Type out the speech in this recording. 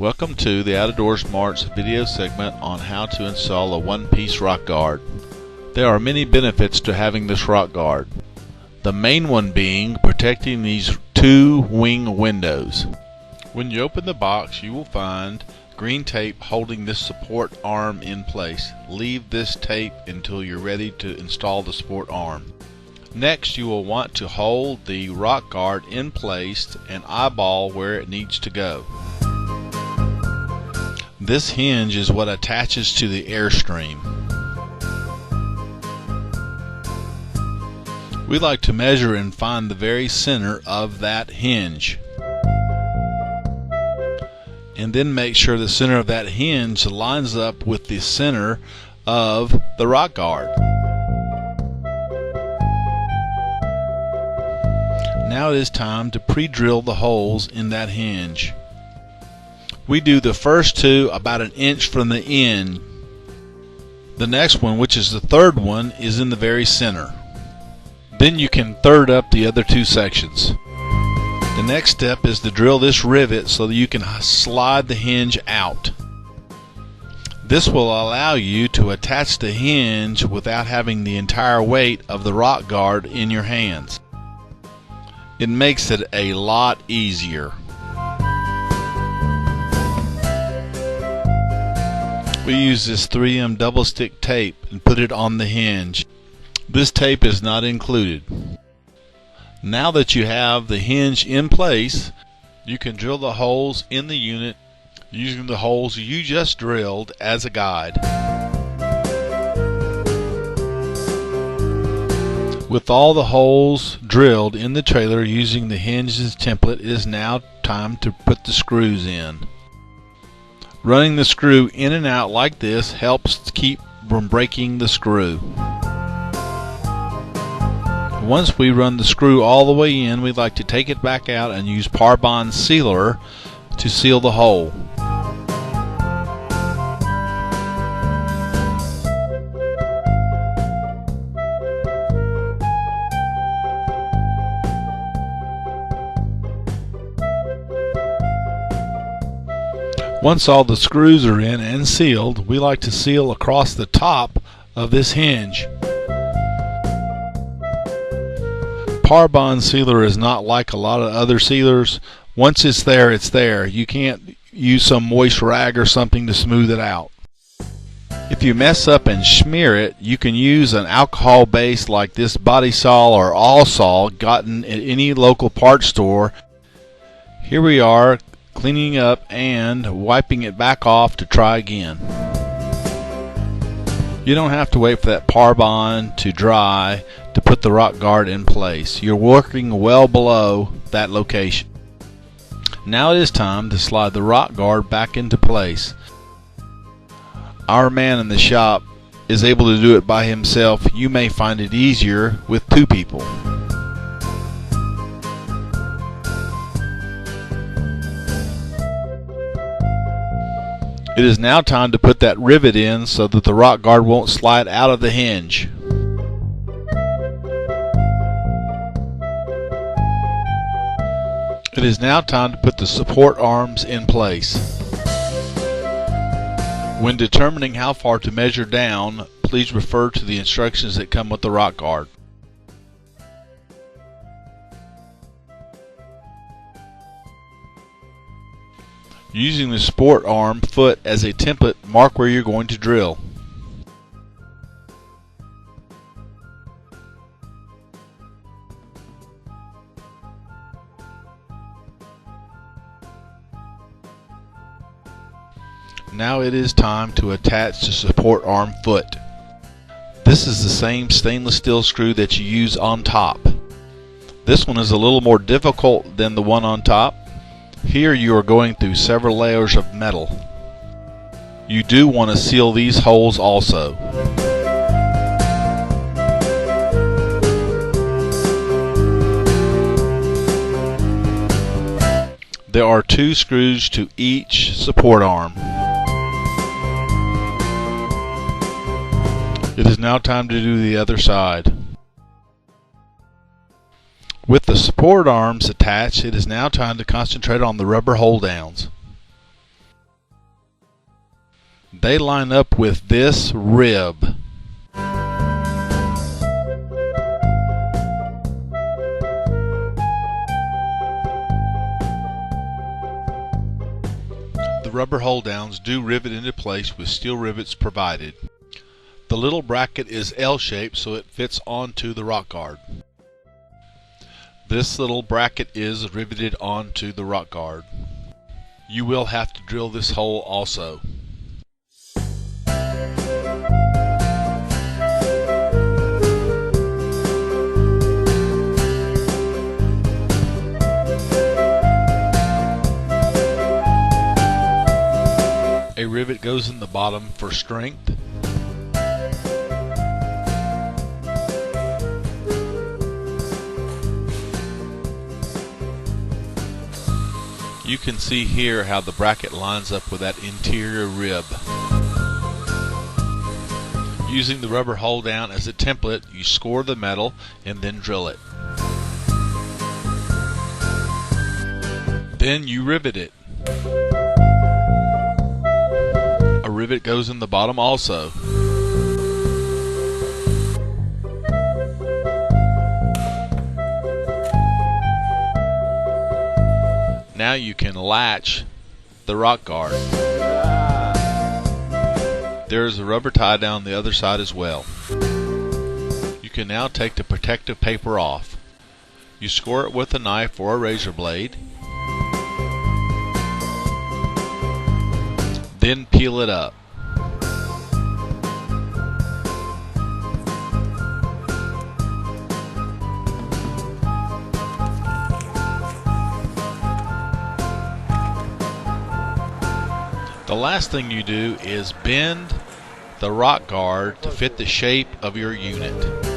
Welcome to the Out of Door Smarts video segment on how to install a One-piece Rockguard. There are many benefits to having this Rockguard. The main one being protecting these two wing windows. When you open the box, you will find green tape holding this support arm in place. Leave this tape until you're ready to install the support arm. Next, you will want to hold the Rockguard in place and eyeball where it needs to go. This hinge is what attaches to the Airstream. We like to measure and find the very center of that hinge. And then make sure the center of that hinge lines up with the center of the Rockguard. Now it is time to pre-drill the holes in that hinge. We do the first two about an inch from the end. The next one, which is the third one, is in the very center. Then you can third up the other two sections. The next step is to drill this rivet so that you can slide the hinge out. This will allow you to attach the hinge without having the entire weight of the Rockguard in your hands. It makes it a lot easier. We use this 3M double stick tape and put it on the hinge. This tape is not included. Now that you have the hinge in place, you can drill the holes in the unit using the holes you just drilled as a guide. With all the holes drilled in the trailer using the hinges template, it is now time to put the screws in. Running the screw in and out like this helps to keep from breaking the screw. Once we run the screw all the way in, we like to take it back out and use Par-Bond sealer to seal the hole. Once all the screws are in and sealed, we like to seal across the top of this hinge. Par-Bond sealer is not like a lot of other sealers. Once it's there, it's there. You can't use some moist rag or something to smooth it out. If you mess up and smear it, you can use an alcohol base like this body saw or all saw gotten at any local parts store. Here we are, cleaning up and wiping it back off to try again. You don't have to wait for that Par-Bond to dry to put the Rockguard in place. You're working well below that location. Now it is time to slide the Rockguard back into place. Our man in the shop is able to do it by himself. You may find it easier with two people. It is now time to put that rivet in so that the Rockguard won't slide out of the hinge. It is now time to put the support arms in place. When determining how far to measure down, please refer to the instructions that come with the Rockguard. Using the support arm foot as a template, mark where you're going to drill. Now it is time to attach the support arm foot. This is the same stainless steel screw that you use on top. This one is a little more difficult than the one on top. Here you are going through several layers of metal. You do want to seal these holes also. There are two screws to each support arm. It is now time to do the other side. With the support arms attached, it is now time to concentrate on the rubber hold downs. They line up with this rib. The rubber hold downs do rivet into place with steel rivets provided. The little bracket is L-shaped, so it fits onto the RockGuard. This little bracket is riveted onto the RockGuard. You will have to drill this hole also. A rivet goes in the bottom for strength. You can see here how the bracket lines up with that interior rib. Using the rubber hold down as a template, you score the metal and then drill it. Then you rivet it. A rivet goes in the bottom also. Now you can latch the RockGuard. There is a rubber tie down the other side as well. You can now take the protective paper off. You score it with a knife or a razor blade. Then peel it up. The last thing you do is bend the RockGuard to fit the shape of your unit.